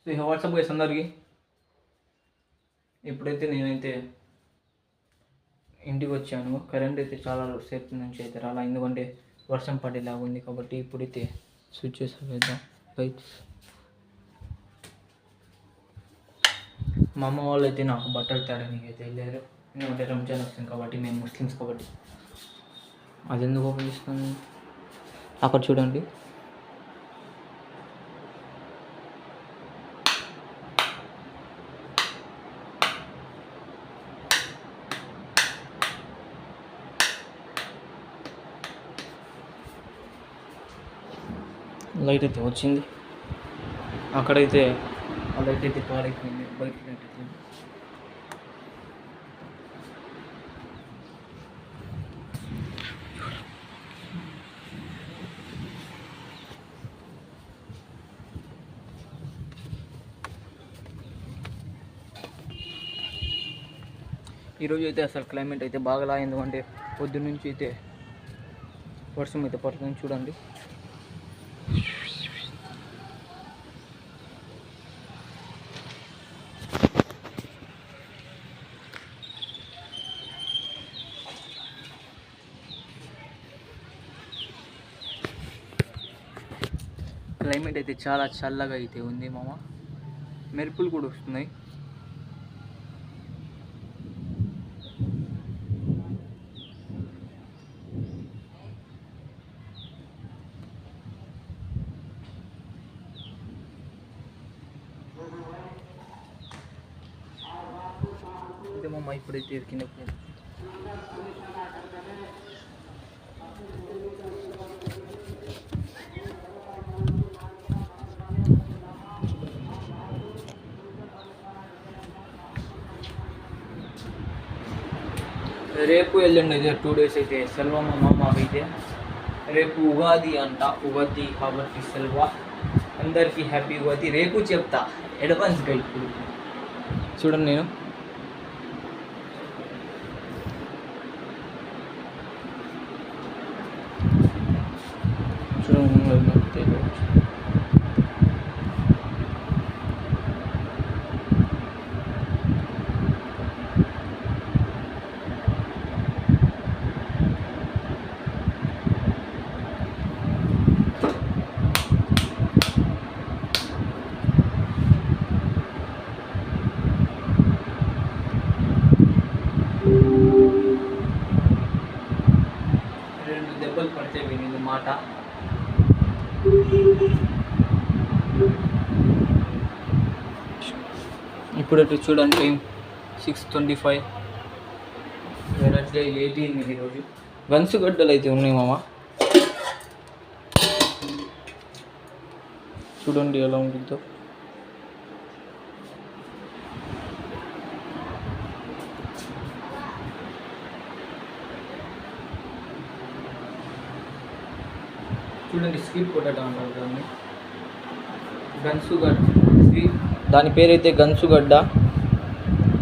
So ఇక WhatsApp guys అందరికి. ఇప్పుడైతే నేనైతే ఇంటికి వచ్చాను. కరెంట్ అయితే చాలా సేపు నుంచి అయితే రాలా, ఎందుకంటే వర్షం పడేలాగా ఉంది కాబట్టి. ఇప్పుడైతే స్విచ్ చేసి వేద్దాం లైట్స్. మా అమ్మ వాళ్ళు అయితే నాకు బట్టలు తేడానికి అయితే వెళ్ళారు, ఎందుకంటే రంజాన్ వస్తుంది కాబట్టి, మేము ముస్లిమ్స్ కాబట్టి. అది ఎందుకు ఓపెన్ చేస్తున్నాను అక్కడ చూడండి. లైట్ అయితే వచ్చింది, అక్కడైతే ఆ లైట్ అయితే పాడైపోయింది, బయట లైట్ అయితే. ఈరోజు అయితే అసలు క్లైమేట్ అయితే బాగా, ఎందుకంటే పొద్దున్న నుంచి అయితే వర్షం అయితే పడుతుంది చూడండి. క్లైమేట్ అయితే చాలా చల్లగా అయితే ఉంది మామ, మెరుపులు కూడా వస్తున్నాయి. ఇదే మామ ఇప్పుడైతే కింద రేపు ఎల్లుండి అయితే 2 days అయితే సెలవు మా మాకైతే. రేపు ఉగాది అంట, ఉగాది కాబట్టి సెలవు. అందరికీ హ్యాపీ ఉగాది. రేపు చెప్తా అడ్వాన్స్గా. ఇప్పుడు చూడండి, నేను చూడండి దెబ్బలు పడితే వినింది మాట. ఇప్పుడైతే చూడండి టైం 6:25, వెనస్డే 18 ఈరోజు. గన్సుగడ్డలు అయితే ఉన్నాయి మామ, చూడండి ఎలా ఉంటుందో. చూడండి, స్వీట్ పొటాటో అంటారు దాన్ని, గన్సుగడ్డ. దాని పేరైతే గన్సుగడ్డ.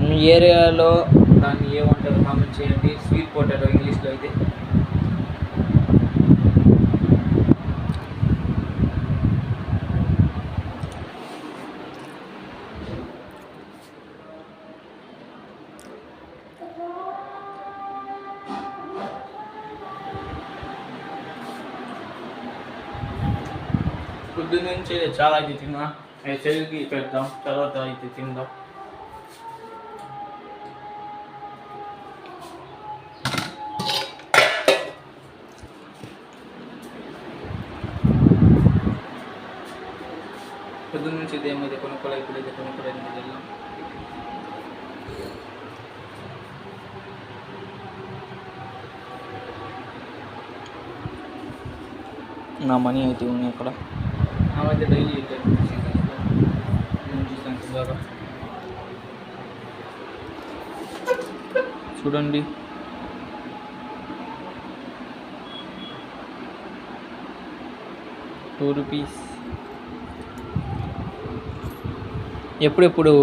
మీ ఏరియాలో దాన్ని ఏమంటారు కామెంట్ చేయండి. స్వీట్ పొటాటో ఇంగ్లీష్లో అయితే. పొద్దున్న నుంచి చాలా అయితే తిన్నా, చెవికి పెడదాం, తర్వాత అయితే తిందాం. పొద్దున్న నుంచి ఏమైతే కొనుక్కోలేదు, ఇప్పుడైతే కొనుక్కోలేదు. వెళ్ళాం. నా మనీ అయితే ఉన్నాయి అక్కడ. నాకైతే డైలీ బాగా చూడండి. ₹2. ఎప్పుడెప్పుడు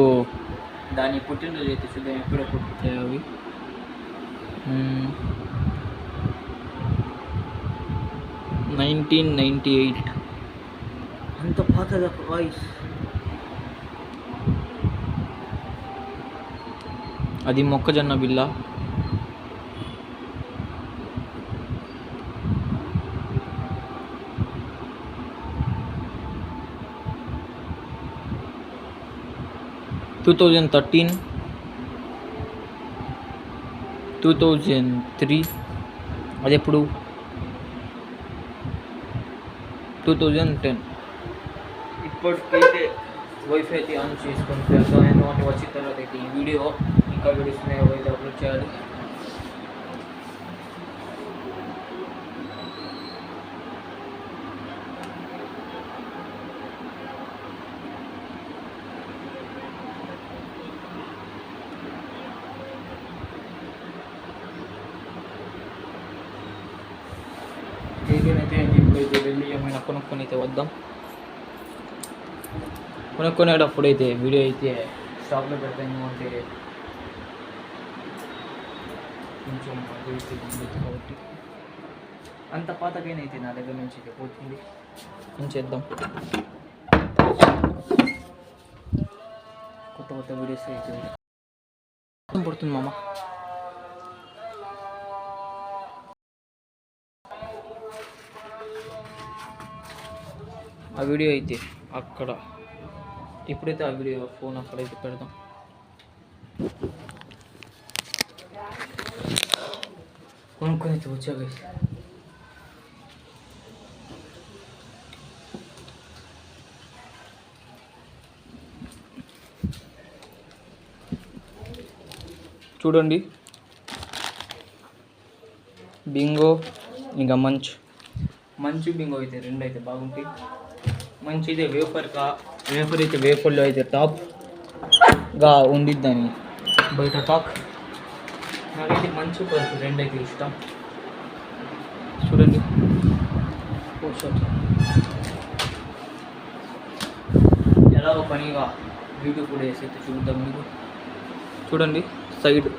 దాని పుట్టినరోజు అయితే చూద్దాం, ఎప్పుడెప్పుడు పుట్టాయి అవి. 1998. అంత పాతదా వాయిస్. అది మొక్కజొన్న బిల్ల. (2013) 2003. అది ఎప్పుడు 2010. ఇప్పటికైతే వైఫై అయితే ఆన్ చేసుకొని వెళ్తాను. ఎందుకంటే వచ్చిన తర్వాత అయితే ఈ వీడియో ఇంకా వీడియోస్ అయితే అప్లోడ్ చేయాలి. అయితే ఇప్పుడైతే వెళ్ళి ఏమైనా కొనుక్కొని అయితే వద్దాం. కొనుక్కునేటప్పుడు అయితే వీడియో అయితే స్టాప్లో పెడతాను. అంటే కొంచెం కాబట్టి అంత పాతకైనా అయితే నా దగ్గర నుంచి అయితే పోతుంది. ఏం చేద్దాం, కొత్త వీడియోస్ అయితే పడుతుంది మామ. ఆ వీడియో అయితే అక్కడ ఇప్పుడైతే ఆ వీడియో ఫోన్ అక్కడైతే పెడదాం. కొనుక్కొని అయితే వచ్చాక చూడండి. బింగో ఇంకా మంచు బింగో అయితే రెండు అయితే బాగుంటాయి. మంచి అయితే వేఫర్ అయితే వేఫర్లో అయితే టాప్గా ఉండిద్దని బయట టాక్. నాకైతే మంచు పరుపు రెండు అయితే ఇష్టం. చూడండి, ఎలా పనిగా వీడియో కూడా వేసి అయితే చూద్దాం మీకు. చూడండి, సైడు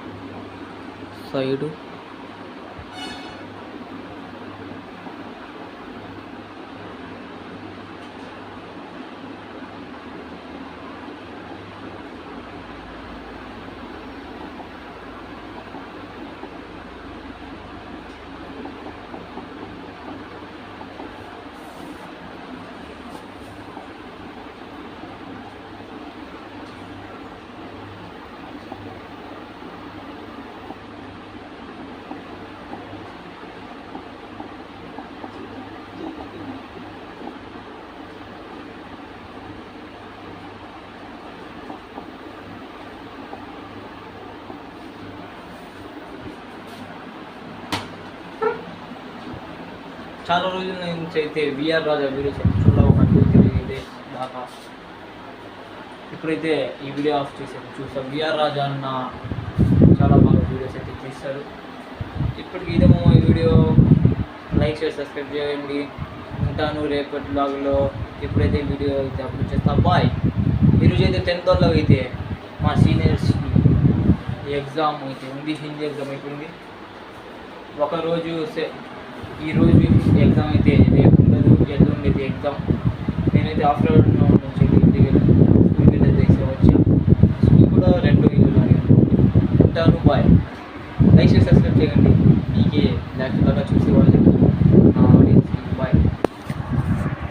చాలా రోజుల నుంచి అయితే విఆర్ రాజా వీడియోస్ చూడలేదు దాకా. ఇప్పుడైతే ఈ వీడియో ఆఫ్ చేసేది చూస్తాం. విఆర్ రాజా అన్న చాలా బాగా వీడియోస్ అయితే తీస్తారు. ఇప్పటికి ఇదేమో ఈ వీడియో లైక్ చేసి సబ్స్క్రైబ్ చేయండి. ఉంటాను రేపటి బ్లాగ్లో. ఇప్పుడైతే వీడియో అయితే అప్లోడ్ చేస్తా. బాయ్. ఈరోజు అయితే 10th వాళ్ళలో అయితే మా సీనియర్స్కి ఎగ్జామ్ అయితే ఉంది. హిందీ ఎగ్జామ్ అయిపోయింది. ఒకరోజు ఈరోజు ఎగ్జామ్ అయితే రేపు ఉండదు, ఎల్లుండి అయితే ఎగ్జామ్. నేనైతే ఆఫ్టర్నూన్ నుంచి ఇంటికి స్కూల్కి వెళ్ళి వచ్చా. స్కూల్ కూడా 2 ఇల్లు ఉంటాను. బాయ్. లైక్ చేసి సబ్స్క్రైబ్ చేయండి.